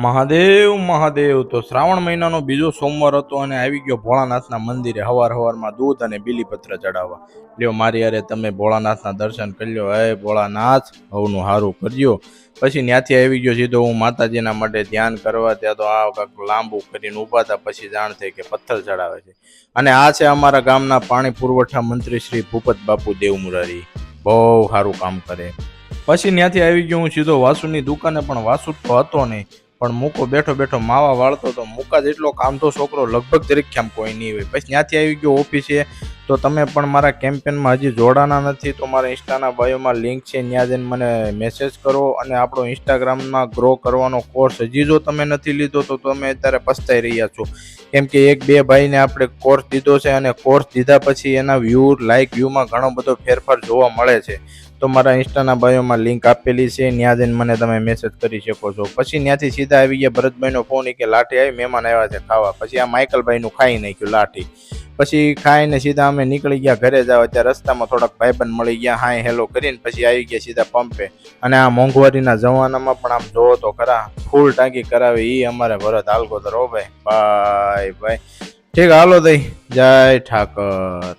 મહાદેવ મહાદેવ તો શ્રાવણ મહિનાનો બીજો સોમવાર હતો અને આવી ગયો ભોળાનાથના મંદિરે હવારમાં દૂધ અને બીલીપત્ર ચડાવવા. લ્યો મારી અરે તમે ભોળાનાથના દર્શન કરી લ્યો. હે ભોળાનાથ હવનું સારું કરજો. પછી ત્યાંથી આવી ગયો સીધો હું માતાજીના માટે ધ્યાન કરવા. ત્યાં તો આ કાંક લાંબુ કરીને ઊભા હતા, પછી જાણ થઈ કે પથ્થર ચડાવે છે. અને આ છે અમારા ગામના પાણી પુરવઠા મંત્રી શ્રી ભૂપત બાપુ દેવમુરારી. બહુ સારું કામ કરે. પછી ત્યાંથી આવી ગયો હું સીધો વાસુની દુકાને, પણ વાસુ તો હતો નહીં, પણ મૂકો બેઠો બેઠો માવા વાળતો તો. મૂકા જેટલો કામ તો છોકરો લગભગ દરેક કોઈ નહીં હોય. પછી ત્યાંથી આવી ગયો ઓફિસે. તો તમે પણ મારા કેમ્પેનમાં હજી જોડાના નથી તો મારા ઇન્સ્ટાના બાયોમાં લિંક છે, ત્યાં જઈને મને મેસેજ કરો. અને આપણો ઇન્સ્ટાગ્રામમાં ગ્રો કરવાનો કોર્સ હજી જો તમે નથી લીધો તો તમે અત્યારે પસ્તાઈ રહ્યા છો, કેમ કે એક બે ભાઈને આપણે કોર્સ દીધો છે અને કોર્સ દીધા પછી એના વ્યૂમાં ઘણો બધો ફેરફાર જોવા મળે છે. તો મારા ઇન્સ્ટાના બાયોમાં લિંક આપેલી છે, ત્યાં જઈને મને તમે મેસેજ કરી શકો છો. પછી ત્યાંથી સીધા આવી ગયા ભરતભાઈનો ફોન કે લાઠી આવી, મહેમાન આવ્યા છે ખાવા. પછી આ માઇકલભાઈનું ખાઈ નાખ્યું લાઠી. પછી ખાઈને સીધા અમે નીકળી ગયા ઘરે જાવ. અત્યારે રસ્તામાં થોડાક ભાઈબંધ મળી ગયા, હાય હેલો કરીને પછી આવી ગયા સીધા પંપે. અને આ મોંઘવારીના જમાનામાં પણ આમ જોવો તો ખરા, ફૂલ ટાંકી કરાવે એ અમારે ભરત હાલગોદર. હો ભાઈ ભાઈ ભાઈ ઠીક, હાલો દઈ જય ઠાકર.